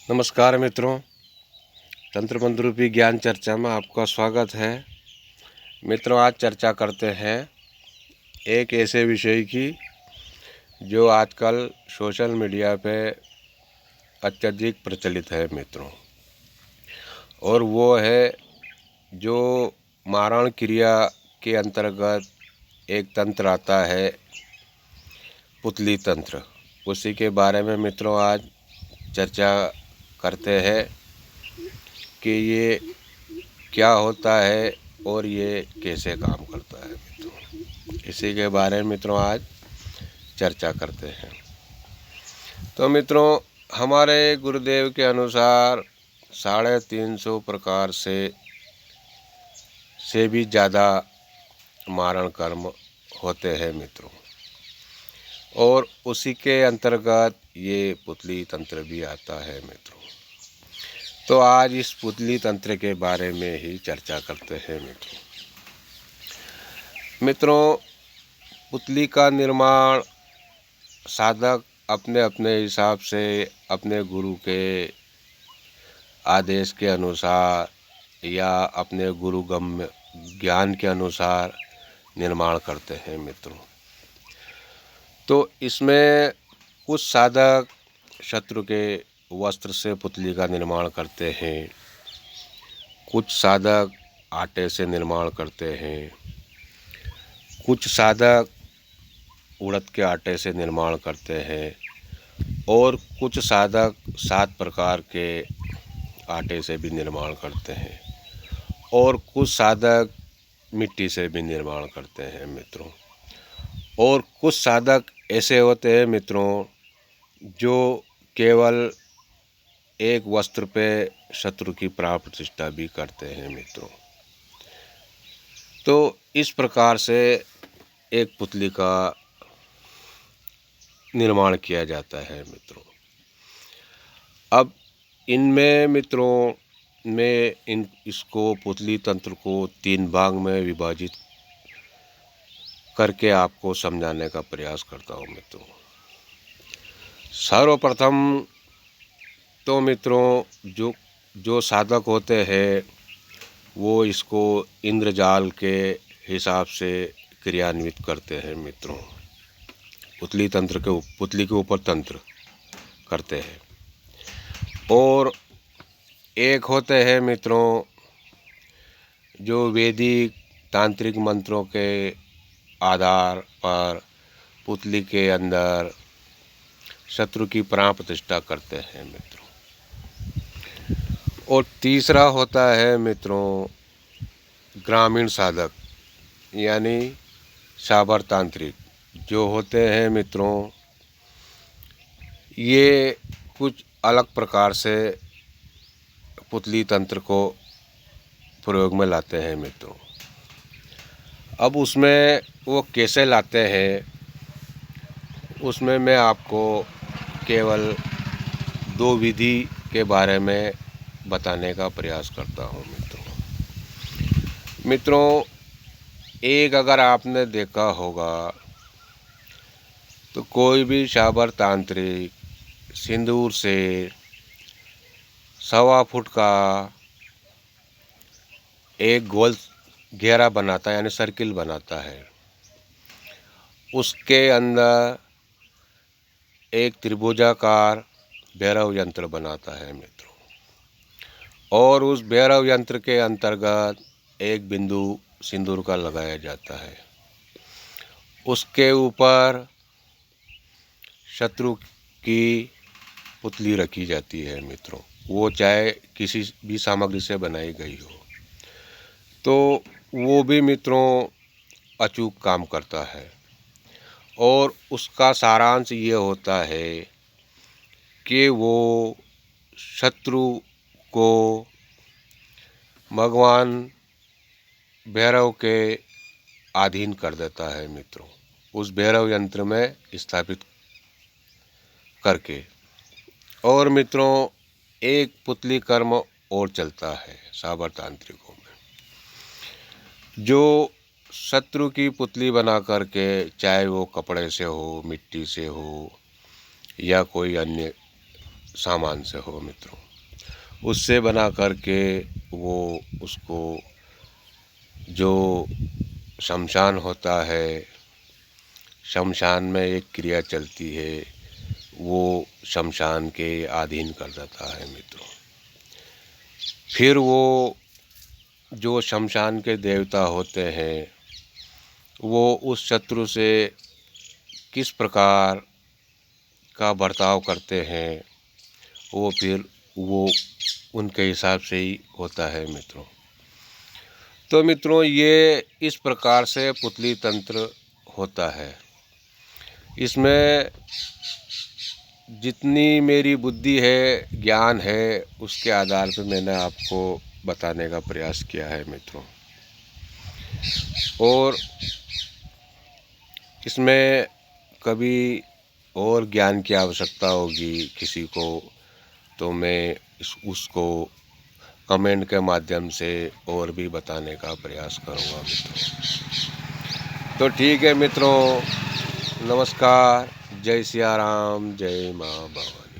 नमस्कार मित्रों, तंत्र मंत्र रूपी ज्ञान चर्चा में आपका स्वागत है। मित्रों, आज चर्चा करते हैं एक ऐसे विषय की जो आजकल सोशल मीडिया पे अत्यधिक प्रचलित है मित्रों, और वो है जो मारण क्रिया के अंतर्गत एक तंत्र आता है, पुतली तंत्र। उसी के बारे में मित्रों आज चर्चा करते हैं कि ये क्या होता है और ये कैसे काम करता है मित्रों। इसी के बारे में मित्रों आज चर्चा करते हैं। तो मित्रों, हमारे गुरुदेव के अनुसार 350 प्रकार से भी ज़्यादा मारण कर्म होते हैं मित्रों, और उसी के अंतर्गत ये पुतली तंत्र भी आता है मित्रों। तो आज इस पुतली तंत्र के बारे में ही चर्चा करते हैं मित्रों। मित्रों, पुतली का निर्माण साधक अपने अपने हिसाब से अपने गुरु के आदेश के अनुसार या अपने गुरुगम्य ज्ञान के अनुसार निर्माण करते हैं मित्रों। तो इसमें कुछ साधक शत्रु के वस्त्र से पुतली का निर्माण करते हैं, कुछ साधक आटे से निर्माण करते हैं, कुछ साधक उड़द के आटे से निर्माण करते हैं, और कुछ साधक 7 प्रकार के आटे से भी निर्माण करते हैं, और कुछ साधक मिट्टी से भी निर्माण करते हैं मित्रों। और कुछ साधक ऐसे होते हैं मित्रों जो केवल एक वस्त्र पे शत्रु की प्राण प्रतिष्ठा भी करते हैं मित्रों। तो इस प्रकार से एक पुतली का निर्माण किया जाता है मित्रों। अब इनमें मित्रों में इसको पुतली तंत्र को 3 भाग में विभाजित करके आपको समझाने का प्रयास करता हूँ मित्रों। सर्वप्रथम तो मित्रों जो साधक होते हैं वो इसको इंद्रजाल के हिसाब से क्रियान्वित करते हैं मित्रों। पुतली के ऊपर तंत्र करते हैं। और एक होते हैं मित्रों जो वैदिक तांत्रिक मंत्रों के आधार पर पुतली के अंदर शत्रु की प्राण प्रतिष्ठा करते हैं मित्रों। और तीसरा होता है मित्रों ग्रामीण साधक, यानी साबर तांत्रिक जो होते हैं मित्रों, ये कुछ अलग प्रकार से पुतली तंत्र को प्रयोग में लाते हैं मित्रों। अब उसमें वो कैसे लाते हैं, उसमें मैं आपको केवल 2 विधि के बारे में बताने का प्रयास करता हूँ मित्रों। एक अगर आपने देखा होगा तो कोई भी साबर तांत्रिक सिंदूर से 1.25 फुट का एक गोल घेरा बनाता है, यानी सर्किल बनाता है। उसके अंदर एक त्रिभुजाकार भैरव यंत्र बनाता है मित्रों, और उस भैरव यंत्र के अंतर्गत एक बिंदु सिंदूर का लगाया जाता है। उसके ऊपर शत्रु की पुतली रखी जाती है मित्रों, वो चाहे किसी भी सामग्री से बनाई गई हो। तो वो भी मित्रों अचूक काम करता है, और उसका सारांश ये होता है कि वो शत्रु को भगवान भैरव के अधीन कर देता है मित्रों, उस भैरव यंत्र में स्थापित करके। और मित्रों एक पुतली कर्म और चलता है साबर तांत्रिकों में, जो शत्रु की पुतली बना करके, चाहे वो कपड़े से हो, मिट्टी से हो, या कोई अन्य सामान से हो मित्रों, उससे बना करके वो उसको जो शमशान होता है, शमशान में एक क्रिया चलती है, वो शमशान के अधीन कर देता है मित्रों। फिर वो जो शमशान के देवता होते हैं, वो उस शत्रु से किस प्रकार का बर्ताव करते हैं, वो फिर वो उनके हिसाब से ही होता है मित्रों। तो मित्रों, ये इस प्रकार से पुतली तंत्र होता है। इसमें जितनी मेरी बुद्धि है, ज्ञान है, उसके आधार पर मैंने आपको बताने का प्रयास किया है मित्रों। और इसमें कभी और ज्ञान की आवश्यकता होगी किसी को, तो मैं उसको कमेंट के माध्यम से और भी बताने का प्रयास करूँगा मित्रों। तो ठीक है मित्रों, नमस्कार, जय सिया राम, जय माँ भवानी।